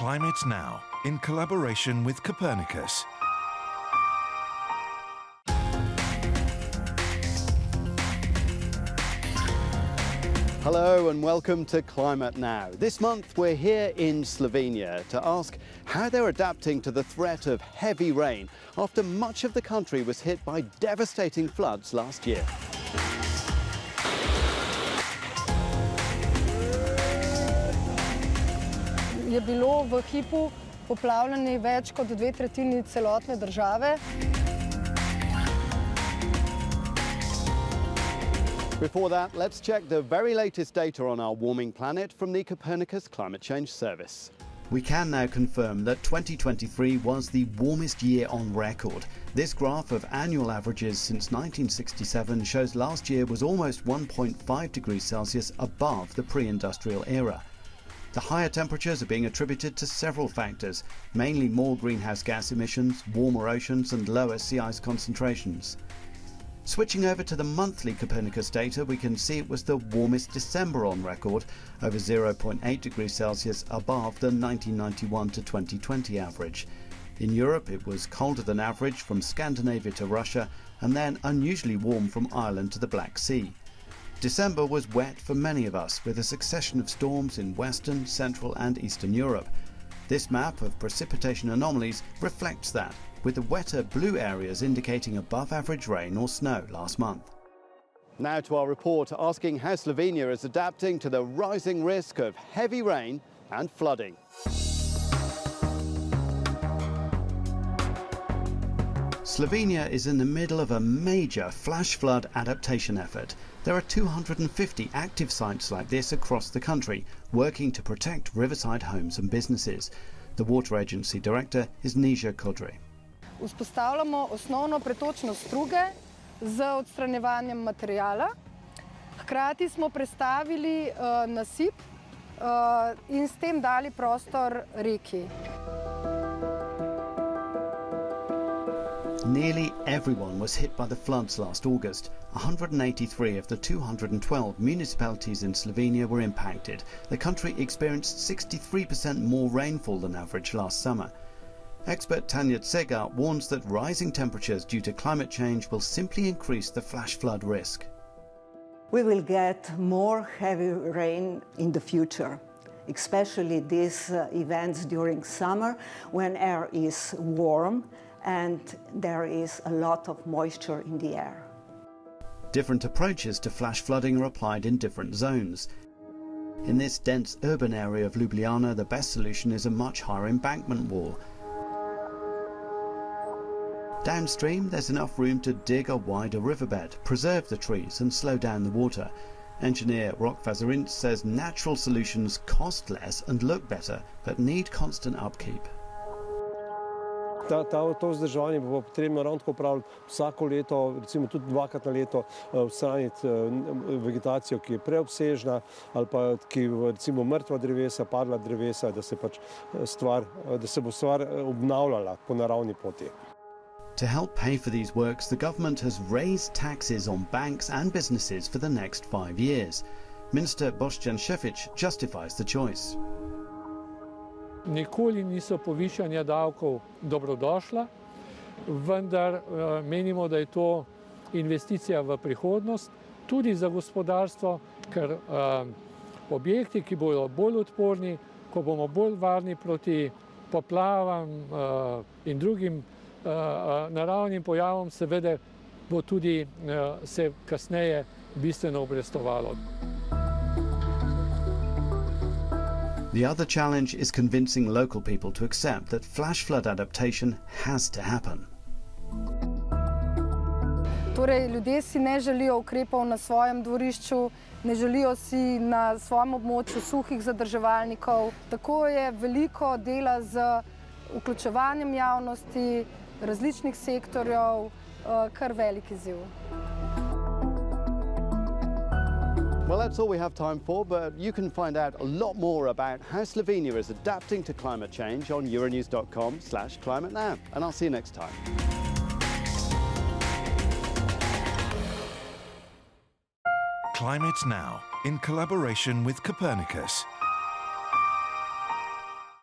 Climate Now, in collaboration with Copernicus. Hello and welcome to Climate Now. This month we're here in Slovenia to ask how they're adapting to the threat of heavy rain after much of the country was hit by devastating floods last year. Je bilo v hipu poplavljeni več kot 2/3 celotne države. Before that, let's check the very latest data on our warming planet from the Copernicus Climate Change Service. We can now confirm that 2023 was the warmest year on record. This graph of annual averages since 1967 shows last year was almost 1.5 degrees Celsius above the pre-industrial era. The higher temperatures are being attributed to several factors, mainly more greenhouse gas emissions, warmer oceans and lower sea ice concentrations. Switching over to the monthly Copernicus data, we can see it was the warmest December on record, over 0.8 degrees Celsius above the 1991 to 2020 average. In Europe, it was colder than average from Scandinavia to Russia, and then unusually warm from Ireland to the Black Sea. December was wet for many of us, with a succession of storms in Western, Central and Eastern Europe. This map of precipitation anomalies reflects that, with the wetter blue areas indicating above average rain or snow last month. Now to our report asking how Slovenia is adapting to the rising risk of heavy rain and flooding. Slovenia is in the middle of a major flash flood adaptation effort. There are 250 active sites like this across the country, working to protect riverside homes and businesses. The Water Agency Director is Nija Kodri. Vzpostavljamo osnovno pretočno struge z odstranjevanjem materijala. Hkrati smo prestavili nasip in s tem dali prostor reki. Nearly everyone was hit by the floods last August. 183 of the 212 municipalities in Slovenia were impacted. The country experienced 63% more rainfall than average last summer. Expert Tanja Tsega warns that rising temperatures due to climate change will simply increase the flash flood risk. We will get more heavy rain in the future, especially these events during summer when air is warm and there is a lot of moisture in the air. Different approaches to flash flooding are applied in different zones. In this dense urban area of Ljubljana, the best solution is a much higher embankment wall. Downstream, there's enough room to dig a wider riverbed, preserve the trees and slow down the water. Engineer Rok Vazarint says natural solutions cost less and look better, but need constant upkeep. To vzdrževanje bo potrebno ravno tako praviti vsako leto, recimo tudi dvakrat na leto, odstraniti vegetacijo, ki je preobsežna ali pa ki recimo mrtva drevesa, padla drevesa, da se bo stvar obnavljala po naravni poti. To help pay for these works, the government has raised taxes on banks and businesses for the next 5 years. Minister Boštjan Šefić justifies the choice. Nikoli niso povišanja davkov dobrodošla, vendar menimo, da je to investicija v prihodnost, tudi za gospodarstvo, ker objekti, ki bodo bolj odporni, ko bomo bolj varni proti poplavam in drugim naravnim pojavom, seveda bo tudi se kasneje bistveno obrestovalo. The other challenge is convincing local people to accept that flash flood adaptation has to happen. Torej, ljudje si ne želijo ukrepov na svojem dvorišču, ne želijo si na svojem območju suhih zadrževalnikov. Tako je veliko dela z vključevanjem javnosti, različnih sektorjev, kar velik izziv. Well, that's all we have time for, but you can find out a lot more about how Slovenia is adapting to climate change on euronews.com/climatenow. And I'll see you next time. Climate Now, in collaboration with Copernicus.